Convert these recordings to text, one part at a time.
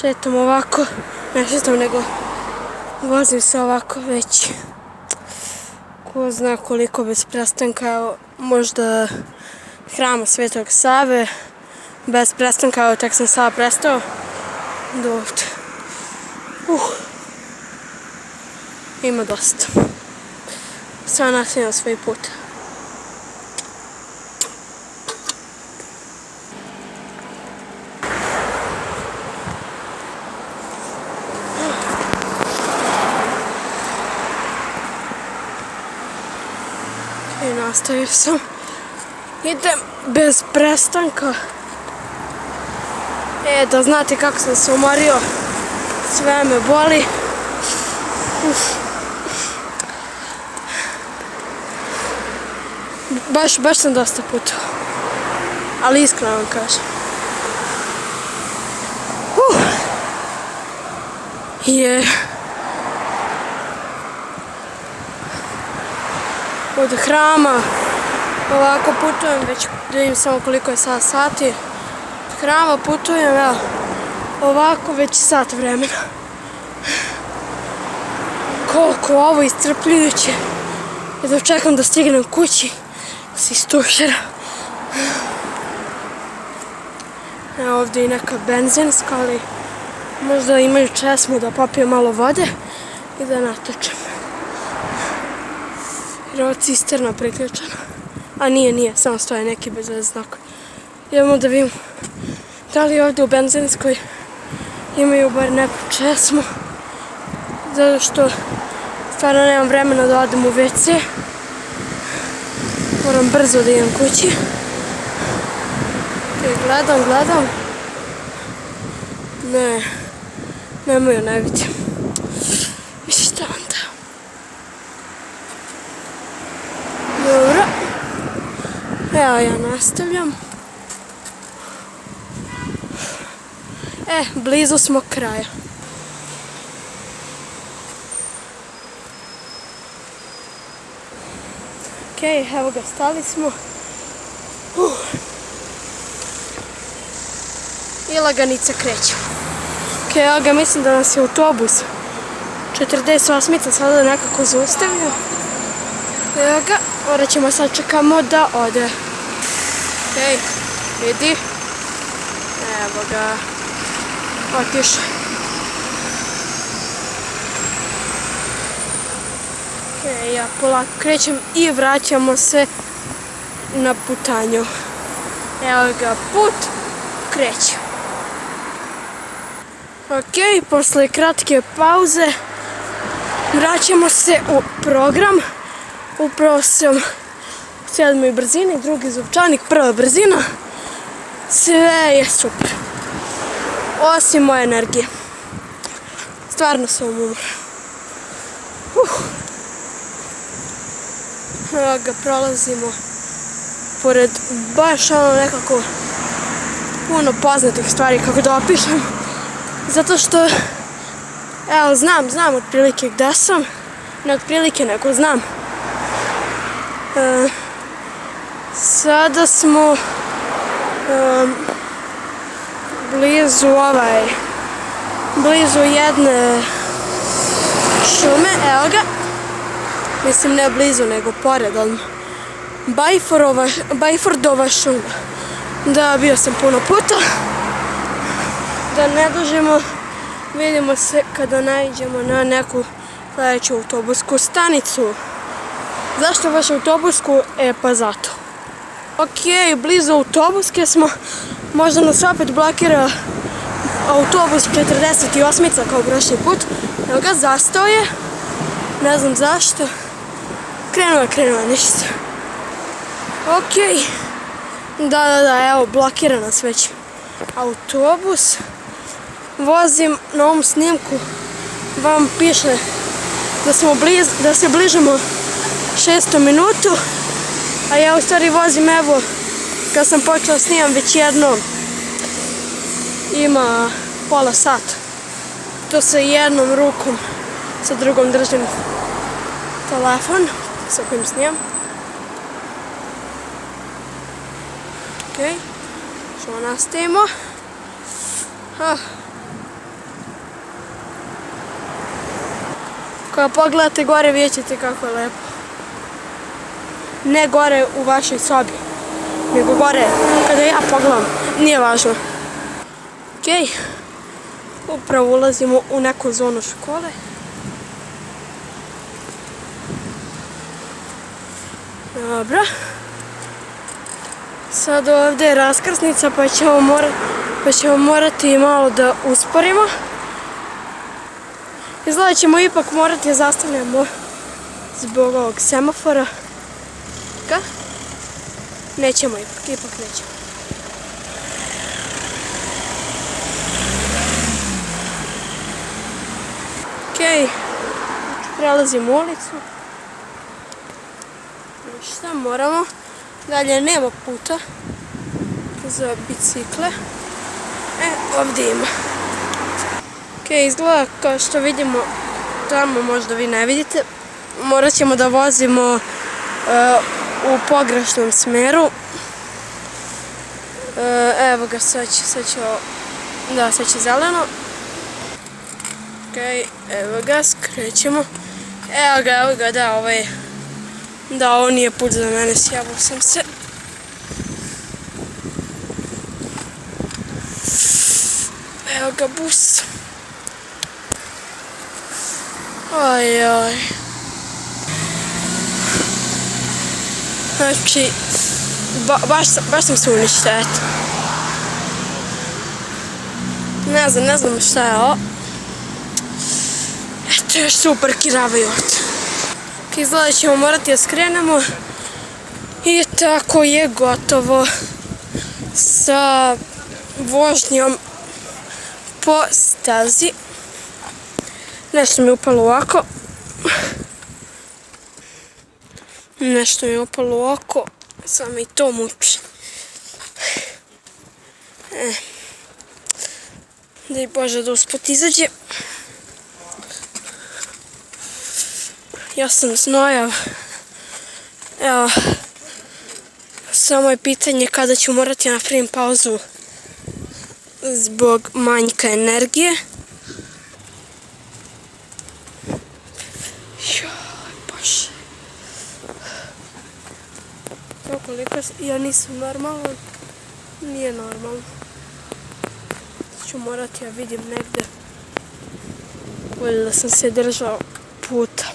šetam ovako, ne šetam nego vozim se ovako već ko zna koliko bez prestanka, možda Hrama Svetog Save, bez prestanka, tek sam sada prestao do ovdje. Ima dosta. Sada nastavljam svoj put. I nastavio sam. Idem bez prestanka. Da znate kako sam se umorio. Sve me boli. Baš sam dosta puta. Ali iskreno vam kažem. Od Hrama ovako putujem, već da vidim samo koliko je sad sati. Od Hrama putujem, evo, ovako već sat vremena. Koliko ovo iscrpljujuće. Jedva čekam da stignem kući, da se istušeram. Evo ovdje i neka benzinska, ali možda imaju česmu da popijem malo vode i da natočem. Jer ova cisterna priključena. A nije, samo stoje neki bez znaka. Idemo da vidimo da li ovdje u benzinskoj imaju bar neku česmu. Zato što stvarno nemam vremena da odem u WC. Moram brzo da idem kući. Gledam. Nemaju, ne vidim. Mislim šta onda. Dobro. Evo ja nastavljam. Blizu smo kraja. Evo ga, stali smo. I laganica kreće. Evo ga, mislim da nas je autobus 48 sada nekako zaustavio. Evo ga, ovdje ćemo sad čekamo da ode. Vidi. Evo ga. Otišao. Ja polako krećem i vraćamo se na putanju. Evo ga, put kreće. Posle kratke pauze vraćamo se u program. Upravo sam u 7. brzini, drugi zupčanik, prva brzina. Sve je super. Osim moje energije. Stvarno sam umor. Evo ga, prolazimo pored baš nekako puno poznatih stvari, kako da opišem. Zato što, evo, znam otprilike gde sam. Ne otprilike, nego znam. Sada smo blizu jedne šume, evo ga. Mislim, ne blizu, nego pored, ali Bajfordova šuma. Da, bio sam puno puta. Da ne dužimo, vidimo se kada naiđemo na neku sledeću autobusku stanicu. Zašto baš autobusku? Pa zato. Blizu autobuske smo. Možda nas opet blokira autobus 48 kao prošli put. Evo ga, zastao je. Ne znam zašto. Krenuo, ništa. Da, evo, blokira nas već autobus. Vozim na ovom snimku. Vam piše da se bližamo 6. minutu. A ja u stvari vozim, evo, kad sam počela snimam već jednom. Ima pola sata. To sa jednom rukom, sa drugom držim telefon sa kojim snimam. Što nastavimo. Kada pogledate gore vidjet ćete kako je lepo. Ne gore u vašoj sobi, nego gore kada ja pogledam. Nije važno. Ok, upravo ulazimo u neku zonu škole. Dobro. Sad ovdje je raskrsnica pa ćemo morati malo da usporimo. Izgleda ćemo ipak morati da zastanemo zbog ovog semafora. Nećemo ipak nećemo. Ok, prelazimo ulicu. Šta moramo? Dalje nema puta za bicikle. Ovdje ima. Ok, izgleda kao što vidimo tamo, možda vi ne vidite. Morat ćemo da vozimo u pogrešnom smeru. Evo ga, sad će zeleno. Ok, evo ga, skrećemo. Evo ga, da, ovo nije put za mene, sjebao sam se. Evo ga bus. Ojoj. Znači, baš sam se uništio, eto. Ne znam šta je ovo. Eto, još se uparkiravaju ovdje. Izgleda ćemo morati da skrenemo. I tako je gotovo sa vožnjom po stazi. Nešto mi je upalo u oko. Samo i to muči. Daj Bože da usput izađe. Ja sam znojav. Evo, samo je pitanje kada ću morati da napravim pauzu zbog manjka energije. Bože. Koliko ja nisam normalan, nije normalno. Ću morati da vidim negde. Bolje da sam se držao puta.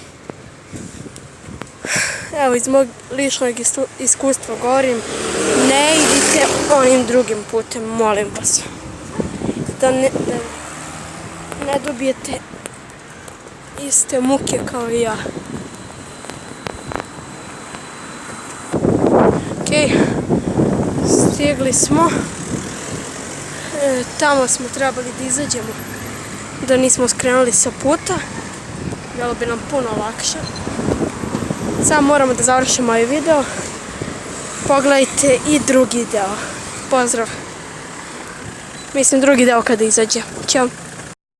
Evo, iz mog ličnog iskustva govorim, ne idite onim drugim putem, molim vas. Da ne dobijete iste muke kao i ja. Ok, stigli smo. Tamo smo trebali da izađemo, da nismo skrenuli sa puta. Bilo bi nam puno lakše. Sad moramo da završimo ovaj video. Pogledajte i drugi deo. Pozdrav. Mislim drugi deo kada izađe. Ćao.